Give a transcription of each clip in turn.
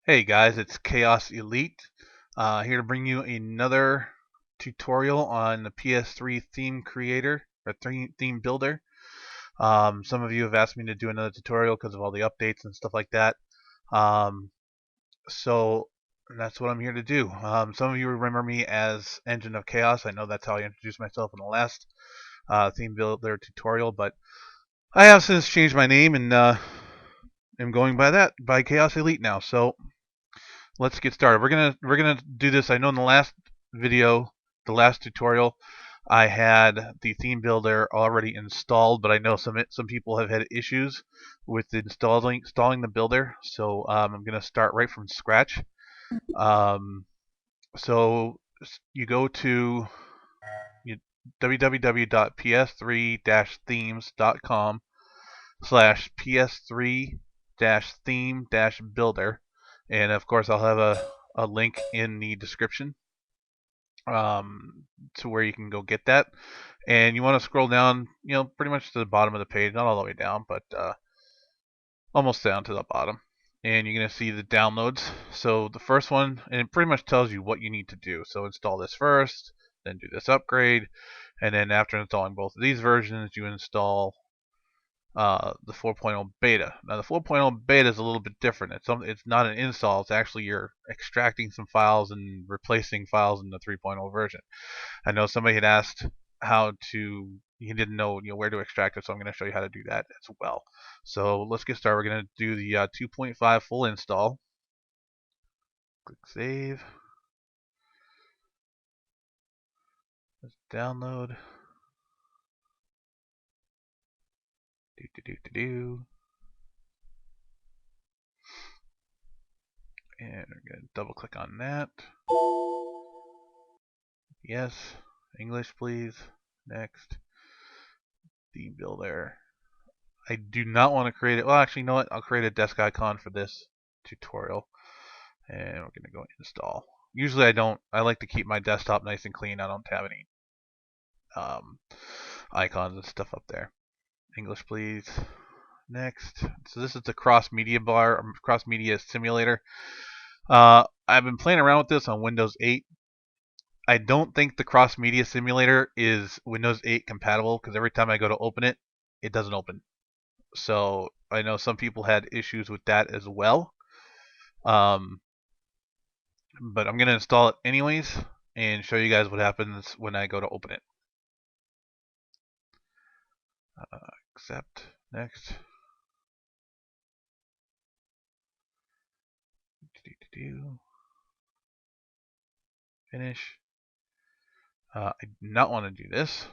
Hey guys, it's Chaos Elite, here to bring you another tutorial on the PS3 theme creator or theme builder. Some of you have asked me to do another tutorial because of all the updates and stuff like that. Um, so that's what I'm here to do. Some of you remember me as Engine of Chaos. I know that's how I introduced myself in the last theme builder tutorial, but I have since changed my name and am going by Chaos Elite now. So let's get started. We're gonna do this. I know in the last video, the last tutorial, I had the theme builder already installed, but I know some people have had issues with installing the builder. So I'm gonna start right from scratch. Um, so you go to www.ps3-themes.com/ps3-theme-builder, and of course I'll have a link in the description um, to where you can go get that. And you want to scroll down, pretty much to the bottom of the page, not all the way down, but almost down to the bottom. And you're going to see the downloads. So the first one, and it pretty much tells you what you need to do. So install this first, then do this upgrade, and then after installing both of these versions, you install the 4.0 beta. Now the 4.0 beta is a little bit different. It's not an install. It's actually you're extracting some files and replacing files in the 3.0 version. I know somebody had asked he didn't know where to extract it, so I'm going to show you how to do that as well. So let's get started. We're going to do the 2.5 full install. Click save. Let's download. And we're going to double click on that. Yes. English, please. Next. Theme builder. I do not want to create it. Well, actually, you know what? I'll create a desk icon for this tutorial. And we're going to go install. Usually I don't. I like to keep my desktop nice and clean. I don't have any icons and stuff up there. English, please. Next. So this is the cross media bar, cross media simulator. I've been playing around with this on Windows 8. I don't think the cross media simulator is Windows 8 compatible because every time I go to open it, it doesn't open. So I know some people had issues with that as well. But I'm going to install it anyways and show you guys what happens when I go to open it. Accept. Next. Finish. I do not want to do this.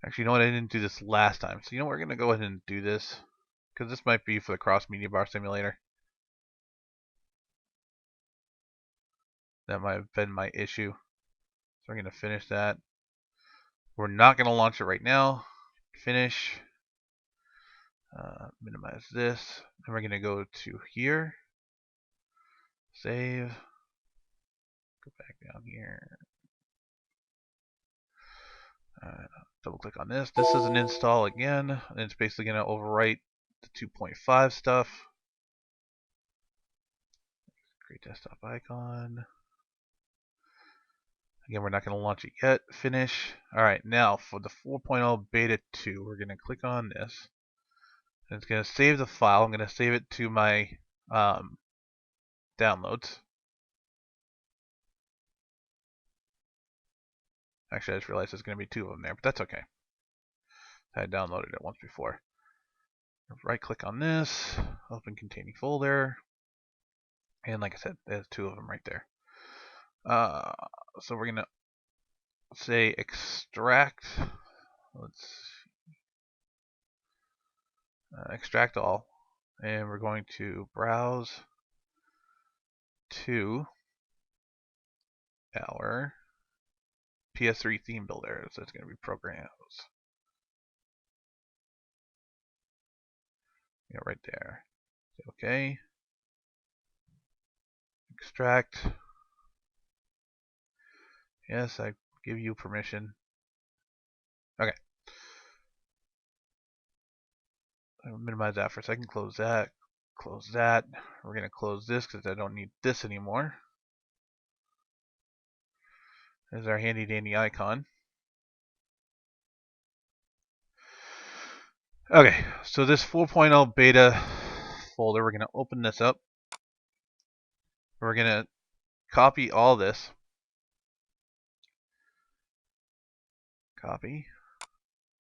Actually, you know what? I didn't do this last time. So, we're going to go ahead and do this because this might be for the cross media bar simulator. That might have been my issue. So, we're going to finish that. We're not going to launch it right now. Finish. Minimize this. And we're going to go to here. Save. Go back down here. Double click on this. This is an install again. And it's basically going to overwrite the 2.5 stuff. Create desktop icon. Again, we're not going to launch it yet. Finish. Alright, now for the 4.0 beta 2, we're going to click on this. And it's going to save the file. I'm going to save it to my downloads. Actually, I just realized there's going to be two of them there, but that's okay. I downloaded it once before. Right click on this, open containing folder. And like I said, there's two of them right there. So we're going to say extract. Let's extract all. And we're going to browse to our PS3 theme builder. So it's going to be programs. Yeah, right there. Okay. Extract. Yes, I give you permission. Okay. I'll minimize that for a second. Close that. Close that. We're going to close this because I don't need this anymore. There's our handy dandy icon. Okay, so this 4.0 beta folder, we're going to open this up. We're going to copy all this. Copy.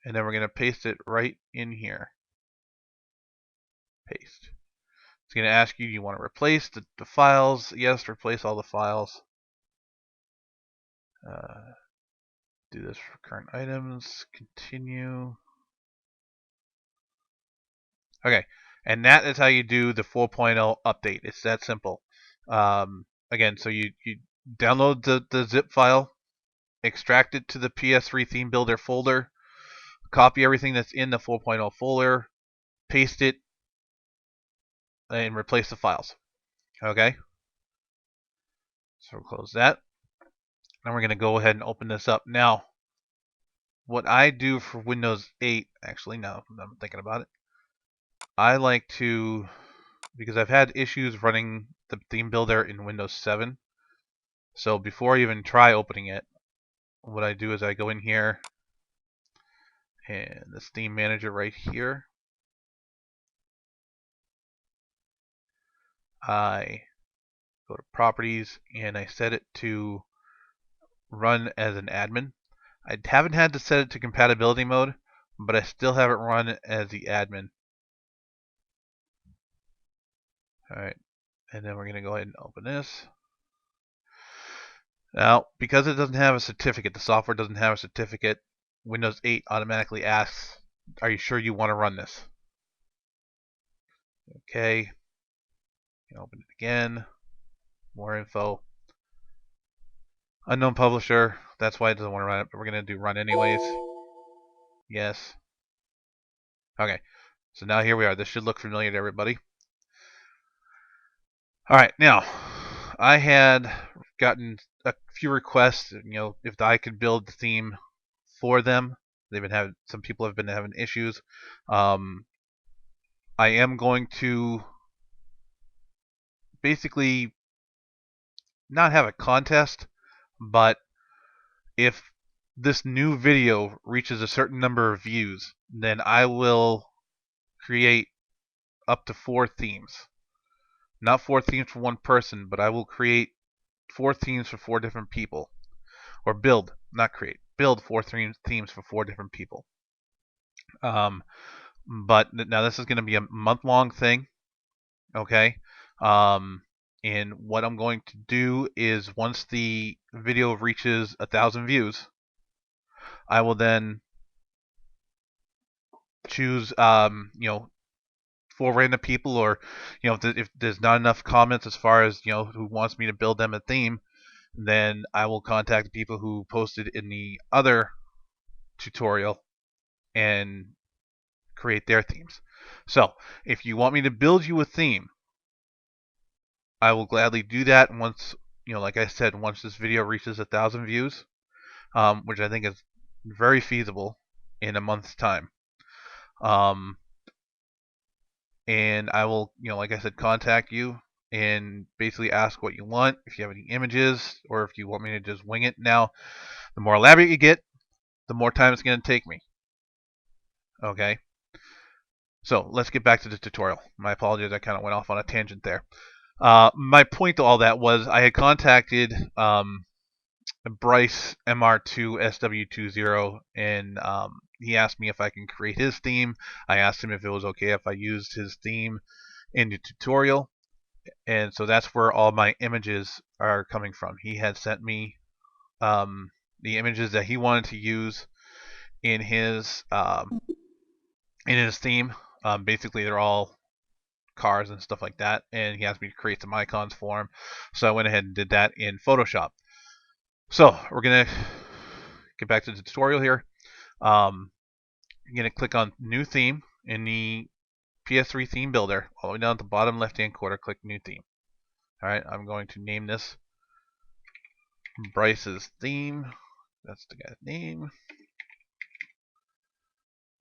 And then we're going to paste it right in here. Paste. It's going to ask you, do you want to replace the files? Yes, replace all the files. Do this for current items. Continue. Okay, and that is how you do the 4.0 update. It's that simple. Again, so you download the zip file, extract it to the PS3 theme builder folder, copy everything that's in the 4.0 folder, paste it, and replace the files. Okay? So we'll close that. Now we're going to go ahead and open this up. Now, what I do for Windows 8, actually, now I'm thinking about it, I like to, because I've had issues running the theme builder in Windows 7, so before I even try opening it, what I do is I go in here, and this theme manager right here, I go to properties, and I set it to run as an admin. I haven't had to set it to compatibility mode, but I still have it run as the admin. Alright, and then we're going to go ahead and open this. Now, because it doesn't have a certificate, the software doesn't have a certificate, Windows 8 automatically asks, are you sure you want to run this? Okay. Open it again. More info. Unknown publisher. That's why it doesn't want to run it, but we're going to do run anyways. Yes. Okay. So now here we are. This should look familiar to everybody. Alright, now, I had gotten a few requests, if I could build the theme for them. Some people have been having issues. I am going to basically not have a contest, but if this new video reaches a certain number of views, then I will create up to 4 themes. Not 4 themes for one person, but I will create 4 themes for 4 different people. Or build, not create. Build 4 themes for 4 different people. But now this is going to be a month-long thing. Okay? And what I'm going to do is once the video reaches 1,000 views, I will then choose, 4 random people, or if there's not enough comments as far as who wants me to build them a theme, then I will contact the people who posted in the other tutorial and create their themes. So if you want me to build you a theme, I will gladly do that once, like I said, once this video reaches 1,000 views, which I think is very feasible in a month's time. And I will, like I said, contact you and basically ask what you want, if you have any images, or if you want me to just wing it. Now, the more elaborate you get, the more time it's going to take me. Okay? So, let's get back to the tutorial. My apologies, I kind of went off on a tangent there. My point to all that was I had contacted Bryce MR2 SW20, and he asked me if I can create his theme. I asked him if it was okay if I used his theme in the tutorial, and so that's where all my images are coming from. He had sent me the images that he wanted to use in his theme. Basically, they're all cars and stuff like that, and he asked me to create some icons for him, so I went ahead and did that in Photoshop. So we're gonna get back to the tutorial here. I'm gonna click on New Theme in the PS3 theme builder, all the way down at the bottom left-hand corner. Click New Theme. All right, I'm going to name this Bryce's theme. That's the guy's name.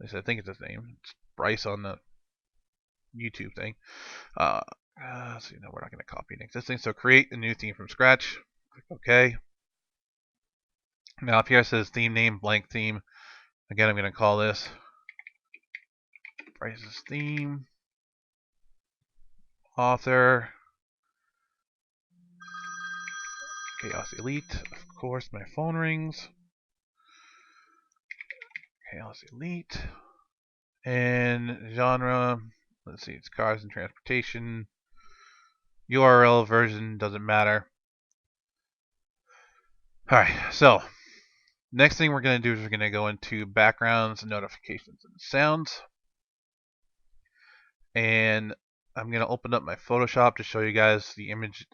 At least I think it's his name. It's Bryce on the YouTube thing. So we're not going to copy an existing. So create a new theme from scratch. Click OK. Now up here it says theme name, blank theme. Again, I'm going to call this Prices theme. Author. Chaos Elite. Of course, my phone rings. Chaos Elite. And genre. Let's see, it's cars and transportation. URL version doesn't matter. Alright, so next thing we're going to do is we're going to go into backgrounds, notifications, and sounds. And I'm going to open up my Photoshop to show you guys the image,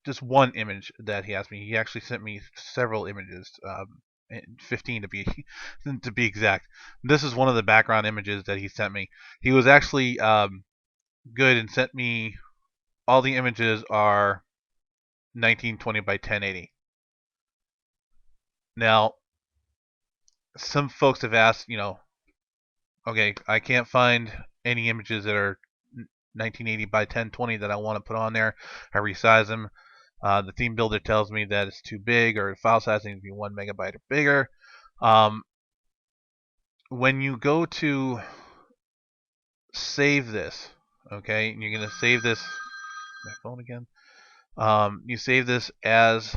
just one image that he asked me. He actually sent me several images, 15 to be to be exact. This is one of the background images that he sent me. He was actually good and sent me all the images are 1920 by 1080. Now, some folks have asked, okay, I can't find any images that are 1980 by 1020 that I want to put on there. I resize them. The theme builder tells me that it's too big, or the file size needs to be 1 megabyte or bigger. When you go to save this, okay, and you're going to save this, my phone again. You save this as,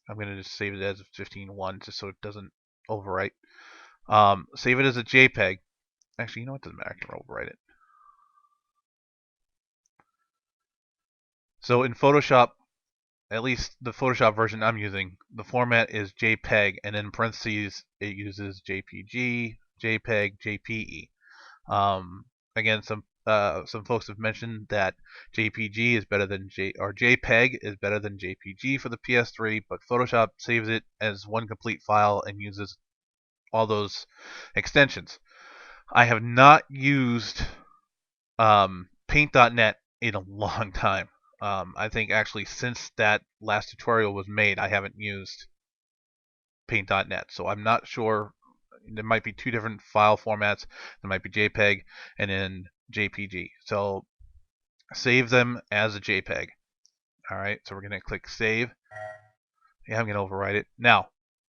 I'm going to just save it as 15.1 just so it doesn't overwrite. Save it as a JPEG. Actually, you know what? Doesn't matter. I can overwrite it. So in Photoshop, at least the Photoshop version I'm using, the format is JPEG, and in parentheses it uses JPG, JPEG, JPE. Again, some folks have mentioned that JPG is better than JPEG is better than JPG for the PS3, but Photoshop saves it as one complete file and uses all those extensions. I have not used Paint.net in a long time. I think actually since that last tutorial was made, I haven't used Paint.net, so I'm not sure. There might be two different file formats. There might be JPEG and then JPG. So save them as a JPEG. Alright, so we're going to click save. Yeah, I'm going to overwrite it. Now,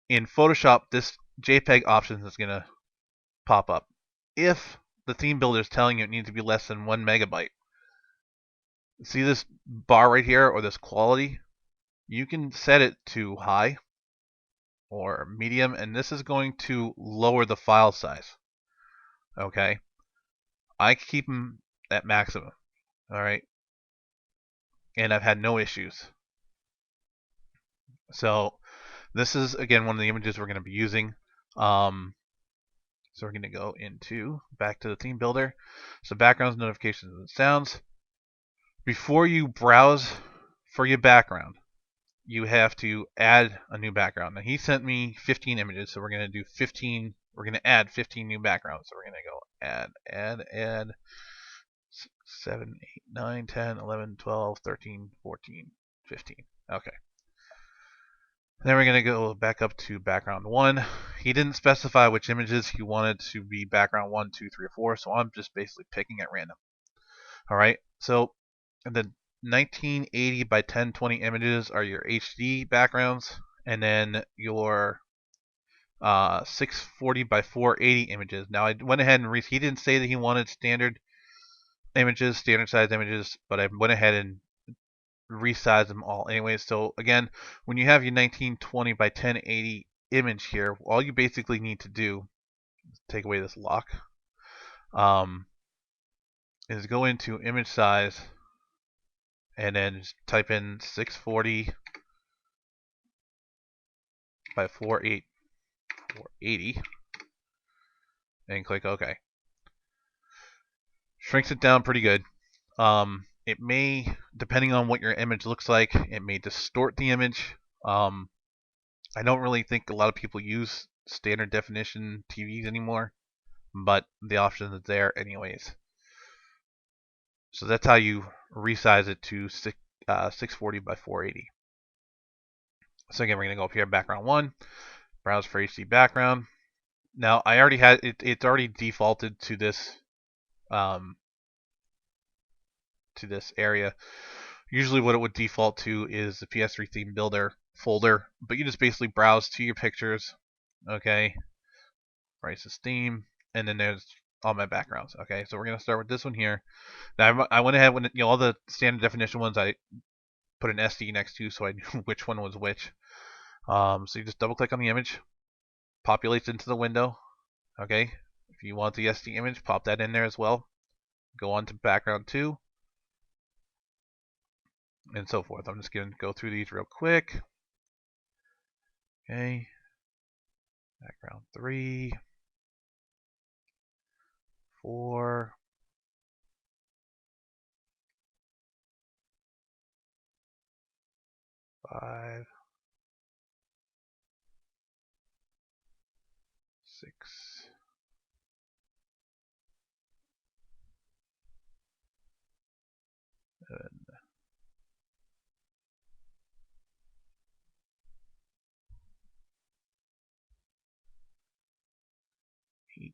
in Photoshop, this JPEG option is going to pop up. If the theme builder is telling you it needs to be less than 1 megabyte, see this bar right here, or this quality? You can set it to high or medium, and this is going to lower the file size. Okay, I keep them at maximum. All right, and I've had no issues. So this is again one of the images we're going to be using. So we're going to go into back to the theme builder. So backgrounds, notifications, and sounds. Before you browse for your background, you have to add a new background. Now he sent me 15 images, so we're going to do 15. We're going to add 15 new backgrounds. So we're going to go add 7, 8, 9, 10, 11, 12, 13, 14, 15. Okay. Then we're going to go back up to background 1. He didn't specify which images he wanted to be background 1, 2, 3, or 4, so I'm just basically picking at random. Alright, so the 1980 by 1020 images are your HD backgrounds, and then your 640 by 480 images. Now I went ahead and he didn't say that he wanted standard images, standard size images, but I went ahead and resize them all anyway. So again, when you have your 1920 by 1080 image here, all you basically need to do is take away this lock, is go into image size and then just type in 640 by 480 and click OK. Shrinks it down pretty good. It may, depending on what your image looks like, it may distort the image. I don't really think a lot of people use standard definition TVs anymore, but the option is there anyways. So that's how you resize it to 640 by 480. So again, we're going to go up here, background 1, browse for HD background. Now I already had it, it's already defaulted to this to this area. Usually what it would default to is the PS3 theme builder folder, but you just basically browse to your pictures, okay, Bryce's theme, and then there's all my backgrounds. Okay, so we're gonna start with this one here. Now I went ahead when all the standard definition ones I put an SD next to so I knew which one was which. So you just double click on the image, populates into the window. Okay, if you want the SD image, pop that in there as well. Go on to background 2, and so forth. I'm just gonna go through these real quick. Okay, background 3, 4, 5, 6, 7, 8,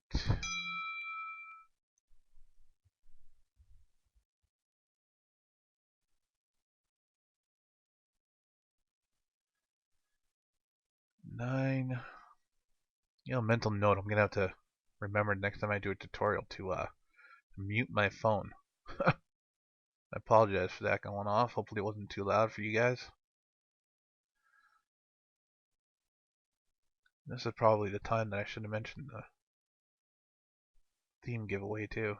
9. Mental note. I'm gonna have to remember next time I do a tutorial to mute my phone. I apologize for that going off. Hopefully it wasn't too loud for you guys. This is probably the time that I should have mentioned the theme giveaway too.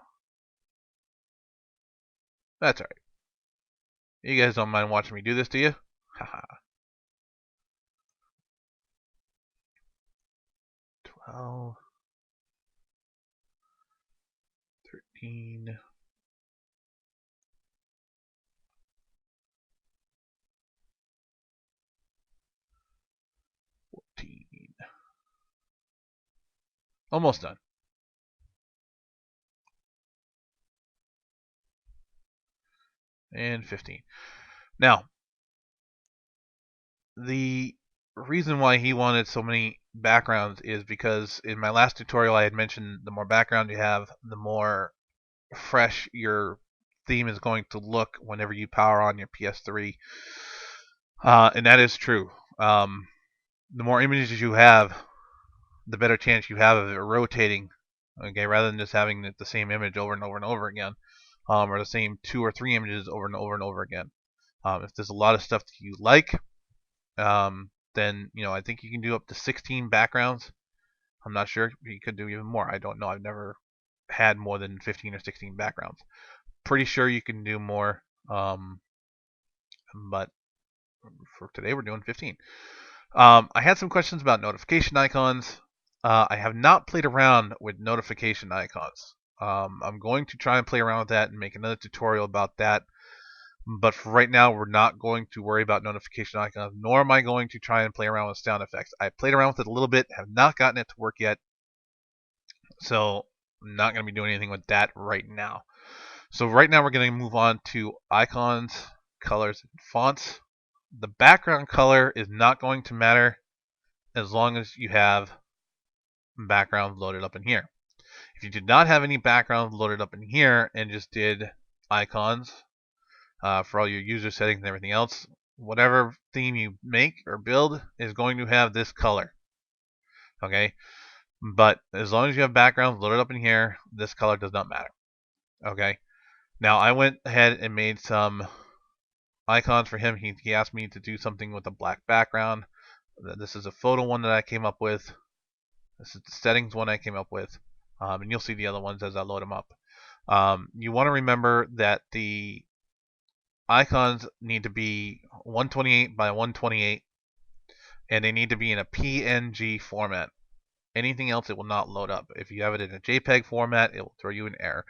That's alright. You guys don't mind watching me do this, do you? Haha. 12, 13, 14. Almost done. And 15. Now, the reason why he wanted so many backgrounds is because in my last tutorial I had mentioned the more background you have, the more fresh your theme is going to look whenever you power on your PS3. And that is true. The more images you have, the better chance you have of it rotating, okay, rather than just having the same image over and over and over again, or the same 2 or 3 images over and over and over again. If there's a lot of stuff that you like, then I think you can do up to 16 backgrounds. I'm not sure. You could do even more. I don't know. I've never had more than 15 or 16 backgrounds. Pretty sure you can do more, but for today we're doing 15. I had some questions about notification icons. I have not played around with notification icons. I'm going to try and play around with that and make another tutorial about that. But for right now, we're not going to worry about notification icons, nor am I going to try and play around with sound effects. I played around with it a little bit, have not gotten it to work yet. So I'm not going to be doing anything with that right now. So right now we're going to move on to icons, colors, and fonts. The background color is not going to matter as long as you have backgrounds loaded up in here. If you did not have any backgrounds loaded up in here and just did icons for all your user settings and everything else, whatever theme you make or build is going to have this color. Okay, but as long as you have backgrounds loaded up in here, this color does not matter. Okay, now I went ahead and made some icons for him. He asked me to do something with a black background. This is a photo one that I came up with. This is the settings one I came up with, and you'll see the other ones as I load them up. You want to remember that the icons need to be 128 by 128, and they need to be in a PNG format. Anything else, it will not load up. If you have it in a JPEG format, it will throw you an error.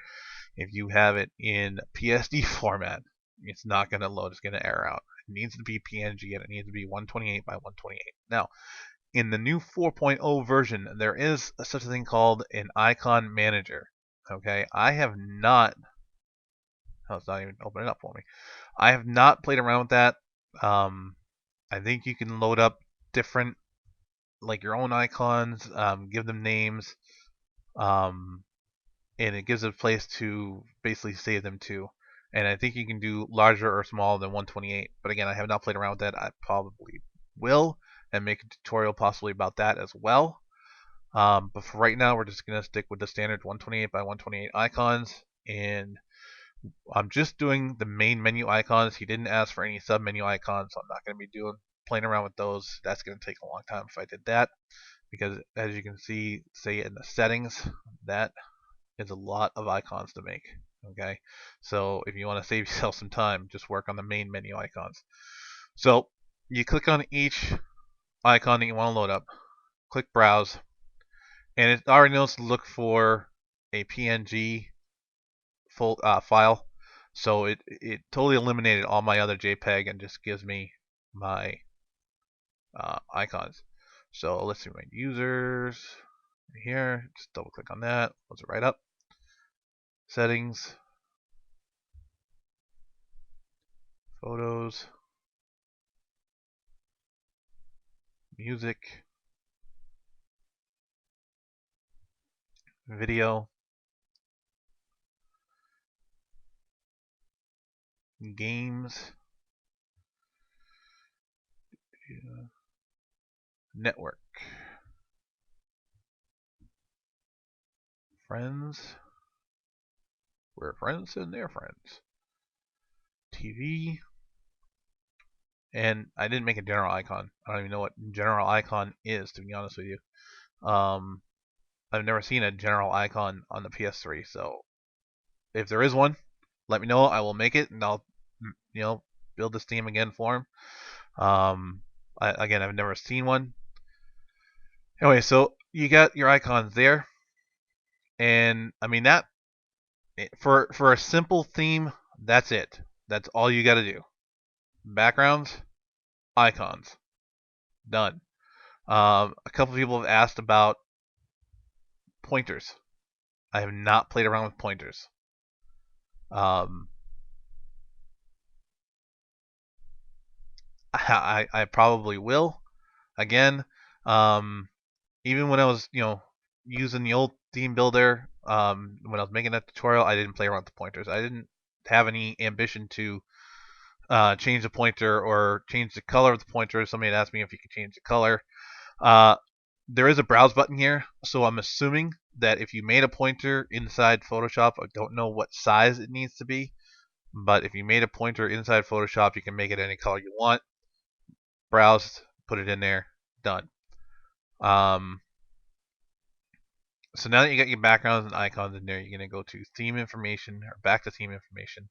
If you have it in PSD format, it's not going to load. It's going to error out. It needs to be PNG, and it needs to be 128 by 128. Now, in the new 4.0 version, there is such a thing called an icon manager. Okay, I have not. Oh, it's not even opening up for me. I have not played around with that. I think you can load up different, like your own icons, give them names, and it gives a place to basically save them to. and I think you can do larger or smaller than 128. But again, I have not played around with that. I probably will, and make a tutorial possibly about that as well. But for right now, we're just gonna stick with the standard 128 by 128 icons, and I'm just doing the main menu icons. He didn't ask for any sub menu icons, so I'm not gonna be playing around with those. That's gonna take a long time if I did that, because as you can see, say in the settings, that is a lot of icons to make. Okay, so if you want to save yourself some time, just work on the main menu icons. So you click on each icon that you want to load up, click browse, and it already knows to look for a PNG file. So it totally eliminated all my other JPEG and just gives me my icons. So let's see my users here. Just double click on that. Loads it right up. Settings, photos, music, video, games, network, friends, we're friends and they're friends, TV, and I didn't make a general icon. I don't even know what general icon is, to be honest with you. I've never seen a general icon on the PS3, so if there is one, let me know. I will make it, and I'll build this theme again for him. Again, I've never seen one. Anyway, so you got your icons there, and I mean that for a simple theme, that's it. That's all you got to do. Backgrounds, icons, done. A couple people have asked about pointers. I have not played around with pointers. I probably will. Again, even when I was using the old theme builder, when I was making that tutorial, I didn't play around with the pointers. I didn't have any ambition to change the pointer or change the color of the pointer. Somebody had asked me if you could change the color. There is a browse button here, so I'm assuming that if you made a pointer inside Photoshop, I don't know what size it needs to be, but if you made a pointer inside Photoshop, you can make it any color you want. Browse, put it in there, done. So now that you got your backgrounds and icons in there, you're going to go to theme information, or back to theme information.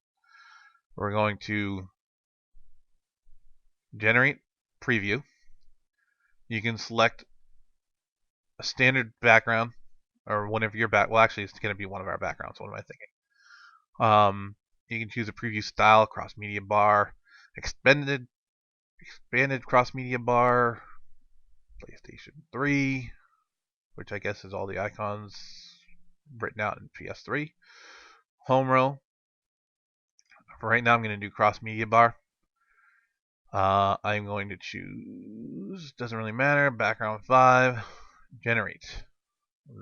We're going to generate preview. You can select a standard background, or one of your well, actually, it's going to be one of our backgrounds. What am I thinking? You can choose a preview style, cross media bar, expanded cross media bar, PlayStation 3, which I guess is all the icons written out in PS3. Home row. For right now, I'm going to do cross media bar. I'm going to choose, doesn't really matter, background 5, generate.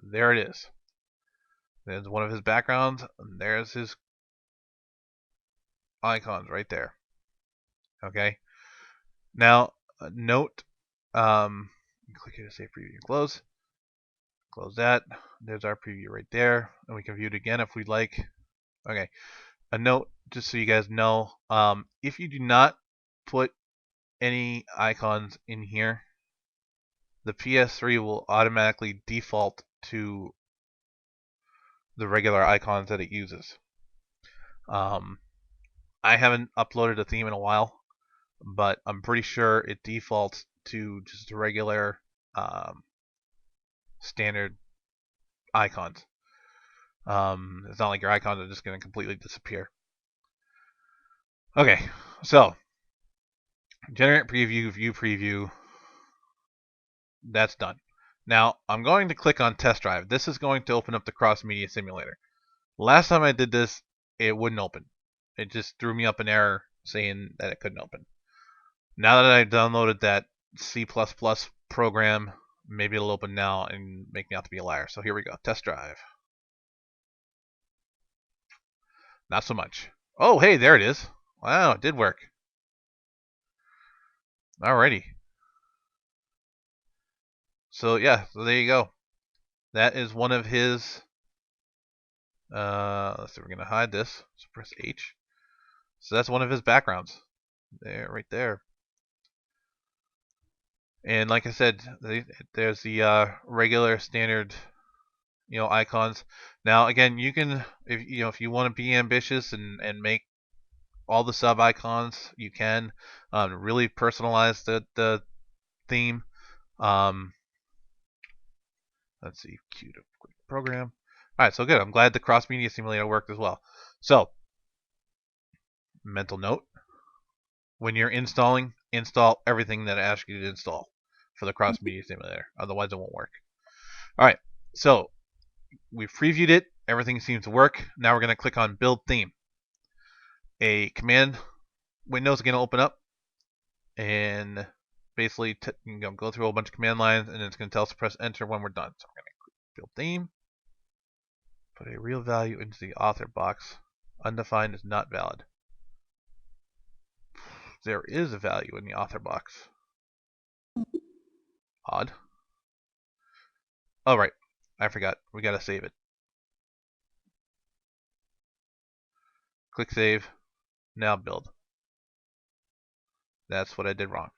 There it is. There's one of his backgrounds, and there's his icons right there. Okay. Now, note, click here to save preview and close. Close that. There's our preview right there, and we can view it again if we'd like. Okay. A note, just so you guys know, if you do not put any icons in here, the PS3 will automatically default to the regular icons that it uses. I haven't uploaded a theme in a while, but I'm pretty sure it defaults to just regular standard icons. It's not like your icons are just going to completely disappear. Okay, so generate preview, view preview. That's done. Now I'm going to click on test drive. This is going to open up the cross media simulator. Last time I did this, it wouldn't open. It just threw me up an error saying that it couldn't open. Now that I downloaded that C++ program, maybe it'll open now and make me out to be a liar. So here we go. Test drive. Not so much. Oh, hey, there it is. Wow, it did work. Alrighty. So yeah, so there you go. That is one of his. Let's see. We're gonna hide this. Let's press H. So that's one of his backgrounds. There, right there. And like I said, there's the regular standard, icons. Now again, you can, if you want to be ambitious and make all the sub icons, you can really personalize the theme. Um, let's see, queue to quick program. All right, so good. I'm glad the cross media simulator worked as well. So, mental note: when you're installing, install everything that I ask you to install for the cross media simulator. Otherwise, it won't work. All right, so we've previewed it. Everything seems to work. Now we're going to click on Build Theme. A command window is going to open up, and basically go through a whole bunch of command lines, and it's going to tell us to press Enter when we're done. So we're going to click Build Theme. Put a real value into the author box. Undefined is not valid. There is a value in the author box. Odd. Oh, right. I forgot. We gotta save it. Click Save. Now build. That's what I did wrong.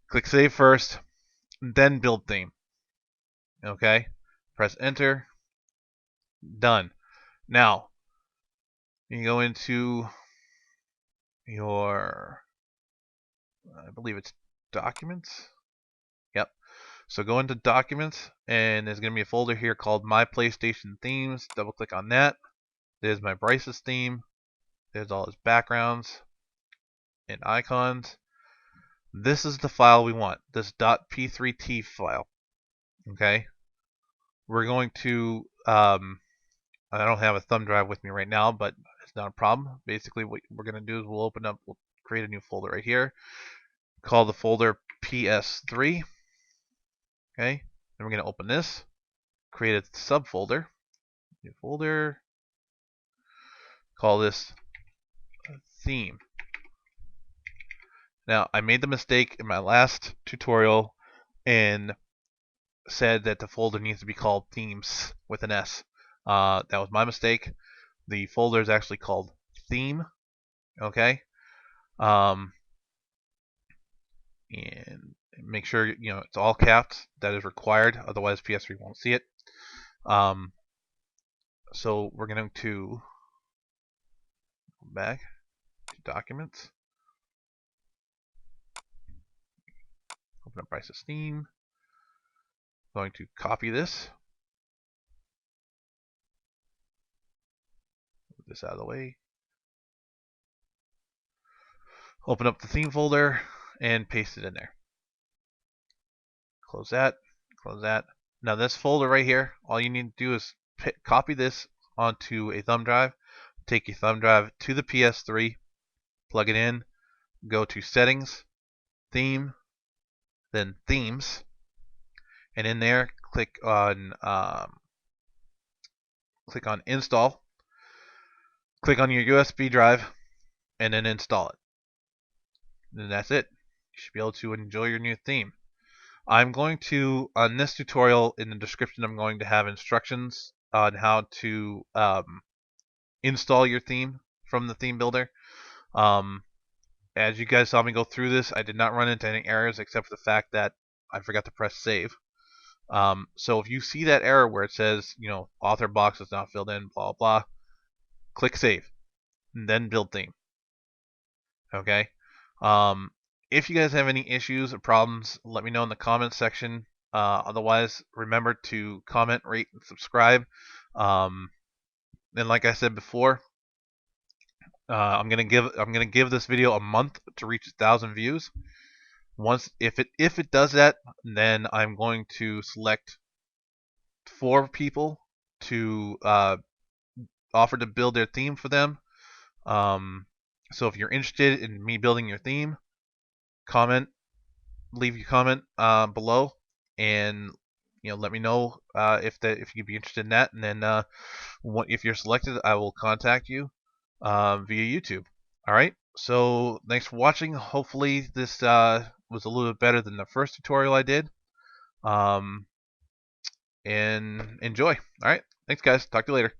Click Save first, then Build Theme. Okay? Press Enter. Done. Now, you go into your, I believe it's Documents. Yep. So go into Documents, and there's going to be a folder here called My PlayStation Themes. Double click on that. There's my Bryce's theme. There's all his backgrounds and icons. This is the file we want, this .p3t file. Okay? We're going to, I don't have a thumb drive with me right now, but it's not a problem. Basically, what we're going to do is we'll create a new folder right here. Call the folder PS3. Okay? Then we're going to open this, create a subfolder. New folder. Call this theme. Now, I made the mistake in my last tutorial and said that the folder needs to be called themes with an S. That was my mistake. The folder is actually called theme. Okay? And make sure it's all caps. That is required. Otherwise, PS3 won't see it. So we're going to go back to Documents. Open up Bryce's theme. Going to copy this. Move this out of the way. Open up the theme folder and paste it in there. Close that. Close that. Now this folder right here, all you need to do is copy this onto a thumb drive. Take your thumb drive to the PS3, plug it in, go to Settings, Theme, then Themes, and in there click on Install. Click on your USB drive, and then install it. And that's it. You should be able to enjoy your new theme. I'm going to, on this tutorial, in the description, I'm going to have instructions on how to install your theme from the theme builder. As you guys saw me go through this, I did not run into any errors except for the fact that I forgot to press save. So if you see that error where it says, author box is not filled in, blah, blah, click save, and then build theme. Okay? If you guys have any issues or problems, let me know in the comments section. Otherwise, remember to comment, rate, and subscribe. And like I said before, I'm gonna give this video a month to reach 1,000 views. If it does that, then I'm going to select 4 people to offer to build their theme for them. So if you're interested in me building your theme, leave your comment below, and let me know if you'd be interested in that. And then if you're selected, I will contact you. via YouTube. All right. So thanks for watching. Hopefully this was a little bit better than the first tutorial I did. And enjoy. All right. Thanks, guys. Talk to you later.